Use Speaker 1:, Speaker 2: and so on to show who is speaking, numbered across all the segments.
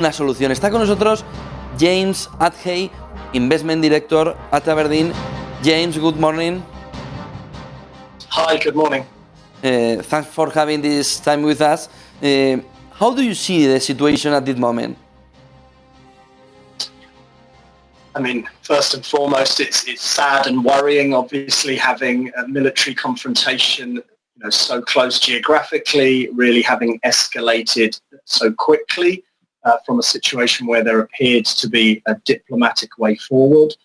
Speaker 1: una solución. Está con nosotros James Athey, Investment Director at Abrdn. James, good morning.
Speaker 2: Hi, good morning.
Speaker 1: Thanks for having this time with us. How do you see the situation at this moment?
Speaker 2: I mean, first and foremost, it's sad and worrying, obviously, having a military confrontation, so close geographically, really having escalated so quickly from a situation where there appeared to be a diplomatic way forward.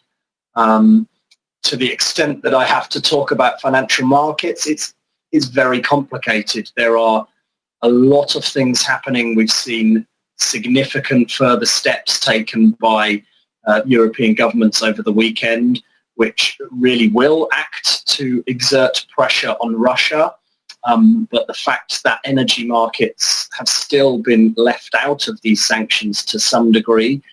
Speaker 2: To the extent that I have to talk about financial markets, it's very complicated. There are a lot of things happening. We've seen significant further steps taken by European governments over the weekend, which really will act to exert pressure on Russia. But the fact that energy markets have still been left out of these sanctions to some degree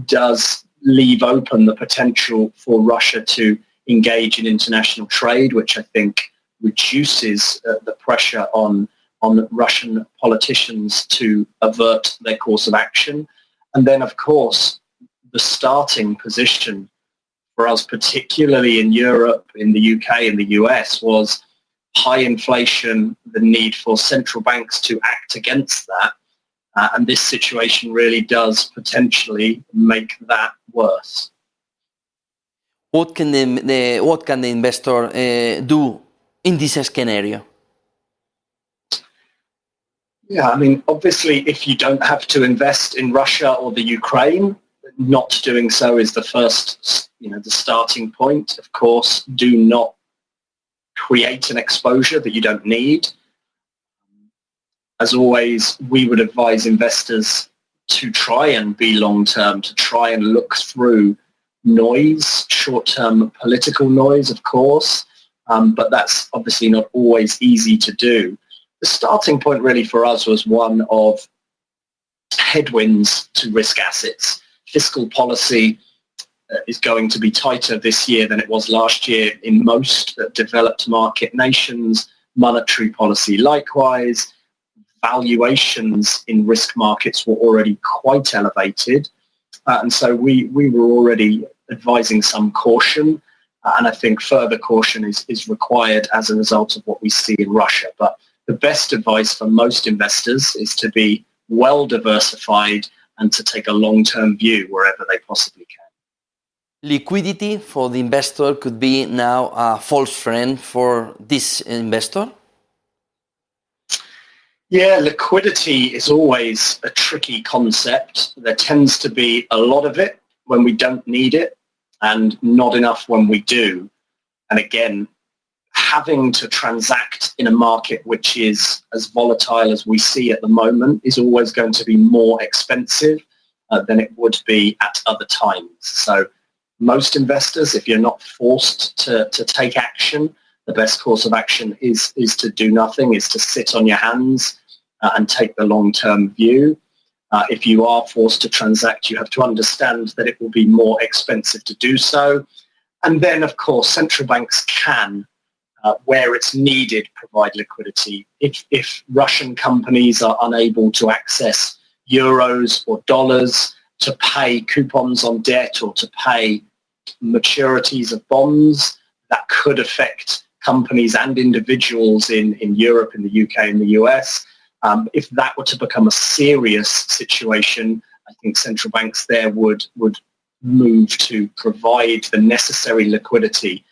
Speaker 2: does leave open the potential for Russia to engage in international trade, which I think reduces the pressure on Russian politicians to avert their course of action. And then, of course, the starting position for us, particularly in Europe, in the UK, in the US, was high inflation, the need for central banks to act against that. And this situation really does potentially make that worse.
Speaker 1: What can the investor do in this scenario?
Speaker 2: Yeah, I mean, obviously, if you don't have to invest in Russia or the Ukraine, not doing so is the first, the starting point. Of course, do not create an exposure that you don't need. As always, we would advise investors to try and be long-term, to try and look through noise, short-term political noise, of course, but that's obviously not always easy to do. The starting point really for us was one of headwinds to risk assets. Fiscal policy is going to be tighter this year than it was last year in most developed market nations. Monetary policy likewise. Valuations in risk markets were already quite elevated. And so we were already advising some caution. And I think further caution is required as a result of what we see in Russia. But the best advice for most investors is to be well diversified and to take a long-term view wherever they possibly can.
Speaker 1: Liquidity for the investor could be now a false friend for this investor?
Speaker 2: Yeah, liquidity is always a tricky concept. There tends to be a lot of it when we don't need it and not enough when we do. And again, having to transact in a market which is as volatile as we see at the moment is always going to be more expensive than it would be at other times. So most investors, if you're not forced to take action, the best course of action is to do nothing, is to sit on your hands and take the long-term view. If you are forced to transact, you have to understand that it will be more expensive to do so. And then, of course, central banks can, where it's needed, provide liquidity. If Russian companies are unable to access euros or dollars to pay coupons on debt or to pay maturities of bonds, that could affect companies and individuals in Europe, in the UK, and the US. If that were to become a serious situation, I think central banks there would move to provide the necessary liquidity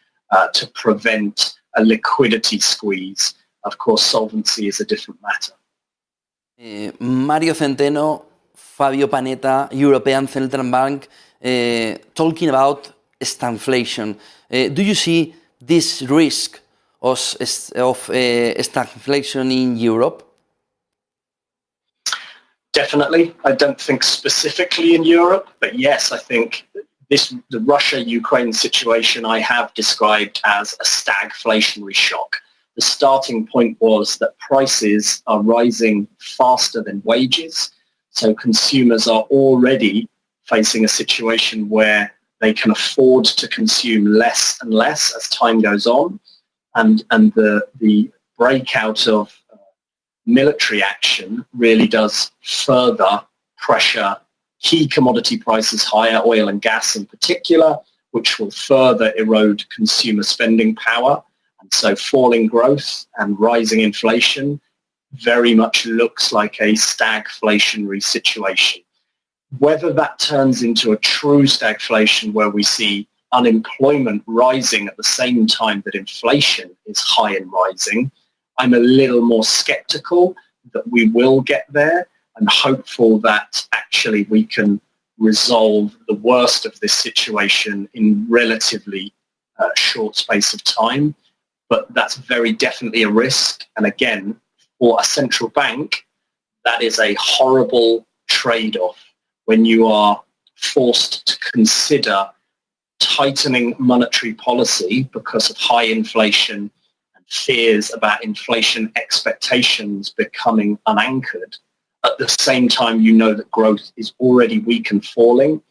Speaker 2: to prevent a liquidity squeeze. Of course, solvency is a different matter.
Speaker 1: Mario Centeno, Fabio Panetta, European Central Bank, talking about stagflation. Do you see this risk of stagflation in Europe?
Speaker 2: Definitely. I don't think specifically in Europe, but yes, I think the Russia-Ukraine situation I have described as a stagflationary shock. The starting point was that prices are rising faster than wages, so consumers are already facing a situation where they can afford to consume less and less as time goes on, and the breakout of military action really does further pressure key commodity prices higher, oil and gas in particular, which will further erode consumer spending power. And so falling growth and rising inflation very much looks like a stagflationary situation. Whether that turns into a true stagflation where we see unemployment rising at the same time that inflation is high and rising, I'm a little more skeptical that we will get there, and hopeful that actually we can resolve the worst of this situation in relatively short space of time. But that's very definitely a risk. And again, for a central bank, that is a horrible trade-off when you are forced to consider tightening monetary policy because of high inflation and fears about inflation expectations becoming unanchored. At the same time, you know that growth is already weak and falling.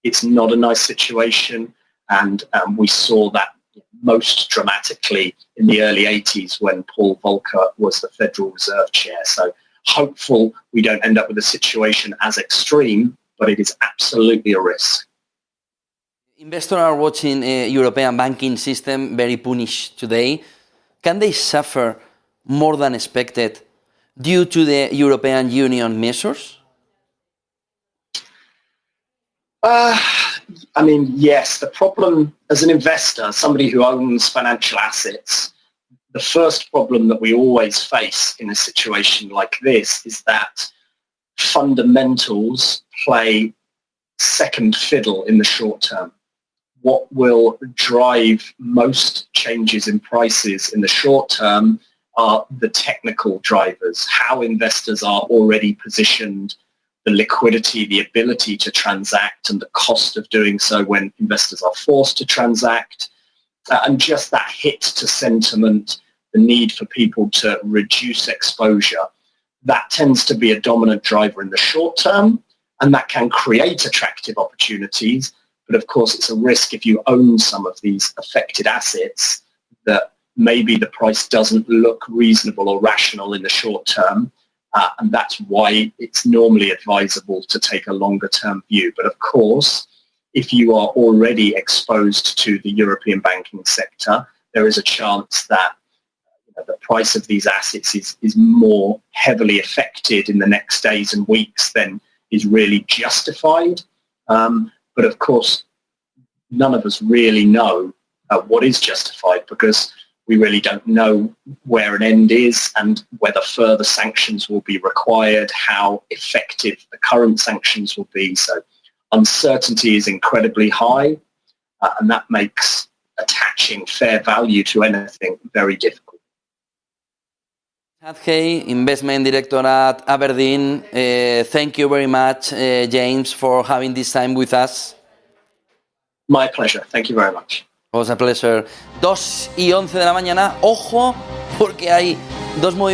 Speaker 2: It's not a nice situation, and we saw that most dramatically in the early 80s when Paul Volcker was the Federal Reserve Chair. So hopeful we don't end up with a situation as extreme, but it is absolutely a risk.
Speaker 1: Investors are watching a European banking system very punished today. Can they suffer more than expected due to the European Union measures?
Speaker 2: Yes. The problem as an investor, somebody who owns financial assets, the first problem that we always face in a situation like this is that fundamentals play second fiddle in the short term. What will drive most changes in prices in the short term are the technical drivers, how investors are already positioned, the liquidity, the ability to transact, and the cost of doing so when investors are forced to transact, and just that hit to sentiment, the need for people to reduce exposure. That tends to be a dominant driver in the short term, and that can create attractive opportunities. But of course, it's a risk if you own some of these affected assets that maybe the price doesn't look reasonable or rational in the short term. And that's why it's normally advisable to take a longer term view. But of course, if you are already exposed to the European banking sector, there is a chance that the price of these assets is more heavily affected in the next days and weeks than is really justified. But of course, none of us really know what is justified, because we really don't know where an end is and whether further sanctions will be required, how effective the current sanctions will be. So uncertainty is incredibly high, and that makes attaching fair value to anything very difficult.
Speaker 1: Athey, Investment Director at Abrdn. Thank you very much, James, for having this time with us.
Speaker 2: My pleasure. Thank you very much.
Speaker 1: It was a pleasure. 2:11 de la mañana. Ojo, porque hay dos movimientos.